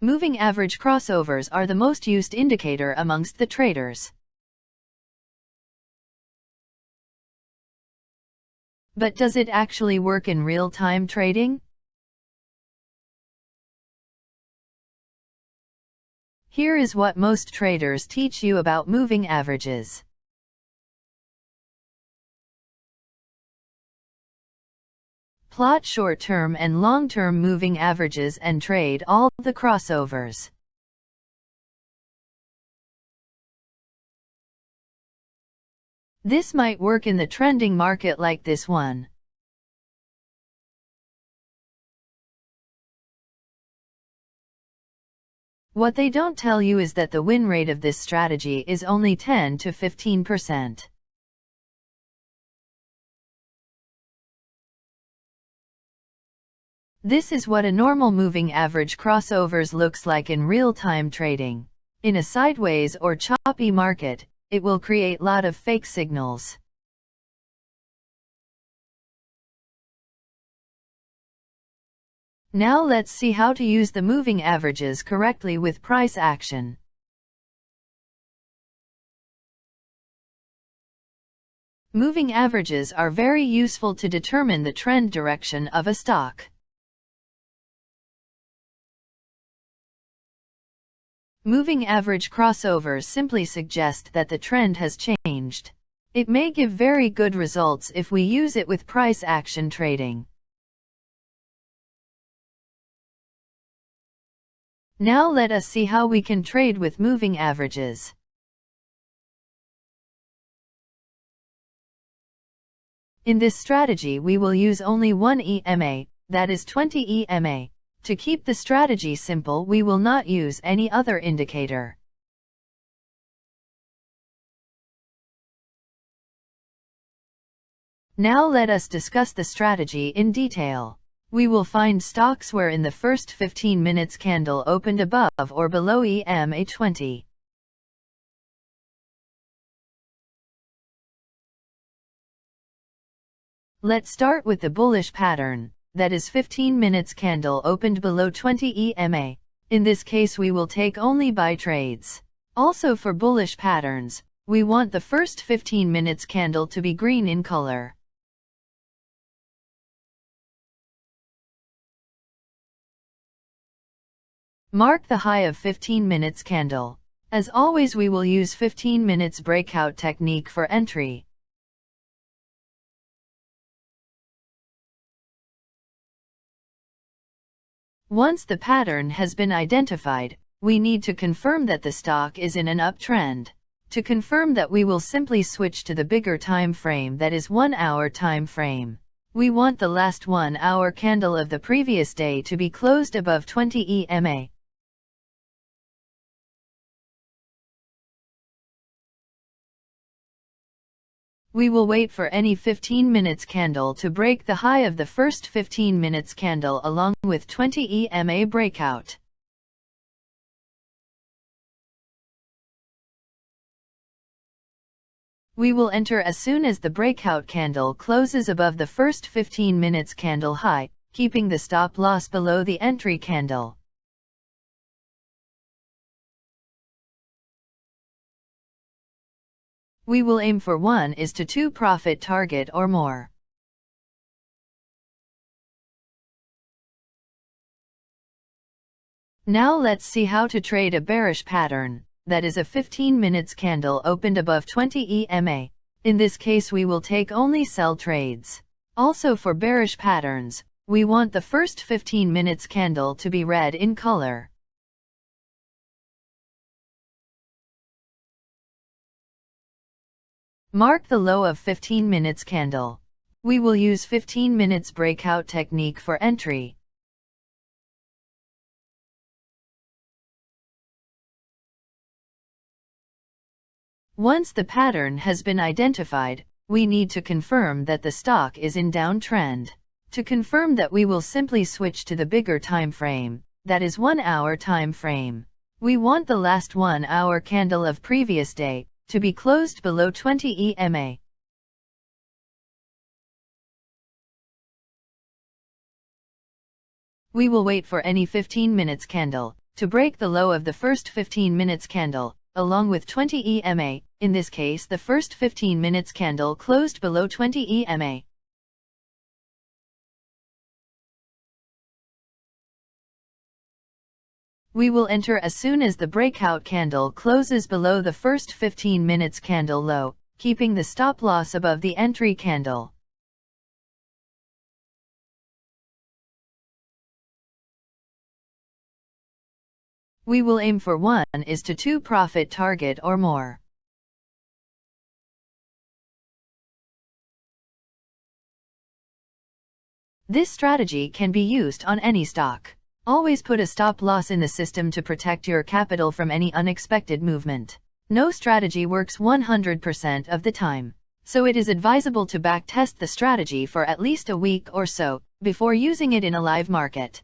Moving average crossovers are the most used indicator amongst the traders. But does it actually work in real-time trading? Here is what most traders teach you about moving averages. Plot short-term and long-term moving averages and trade all the crossovers. This might work in the trending market like this one. What they don't tell you is that the win rate of this strategy is only 10 to 15%. This is what a normal moving average crossovers looks like in real-time trading. In a sideways or choppy market, it will create a lot of fake signals. Now let's see how to use the moving averages correctly with price action. Moving averages are very useful to determine the trend direction of a stock. Moving average crossovers simply suggest that the trend has changed. It may give very good results if we use it with price action trading. Now let us see how we can trade with moving averages. In this strategy we will use only one EMA, that is 20 EMA. To keep the strategy simple, we will not use any other indicator. Now let us discuss the strategy in detail. We will find stocks where in the first 15 minutes candle opened above or below EMA 20. Let's start with the bullish pattern. That is 15 minutes candle opened below 20 EMA. In this case we will take only buy trades. Also for bullish patterns, we want the first 15 minutes candle to be green in color. Mark the high of 15 minutes candle. As always we will use 15 minutes breakout technique for entry. Once the pattern has been identified, we need to confirm that the stock is in an uptrend. To confirm that, we will simply switch to the bigger time frame, that is 1 hour time frame. We want the last 1 hour candle of the previous day to be closed above 20 EMA. We will wait for any 15 minutes candle to break the high of the first 15 minutes candle along with 20 EMA breakout. We will enter as soon as the breakout candle closes above the first 15 minutes candle high, keeping the stop loss below the entry candle. We will aim for 1 to 2 profit target or more. Now let's see how to trade a bearish pattern, that is a 15 minutes candle opened above 20 EMA. In this case we will take only sell trades. Also for bearish patterns, we want the first 15 minutes candle to be red in color. Mark the low of 15 minutes candle. We will use 15 minutes breakout technique for entry. Once the pattern has been identified, we need to confirm that the stock is in downtrend. To confirm that, we will simply switch to the bigger time frame, that is 1 hour time frame. We want the last 1 hour candle of previous day to be closed below 20 EMA. We will wait for any 15 minutes candle to break the low of the first 15 minutes candle, along with 20 EMA. In this case, the first 15 minutes candle closed below 20 EMA. We will enter as soon as the breakout candle closes below the first 15 minutes candle low, keeping the stop loss above the entry candle. We will aim for 1 to 2 profit target or more. This strategy can be used on any stock. Always put a stop loss in the system to protect your capital from any unexpected movement. No strategy works 100% of the time, so it is advisable to backtest the strategy for at least a week or so before using it in a live market.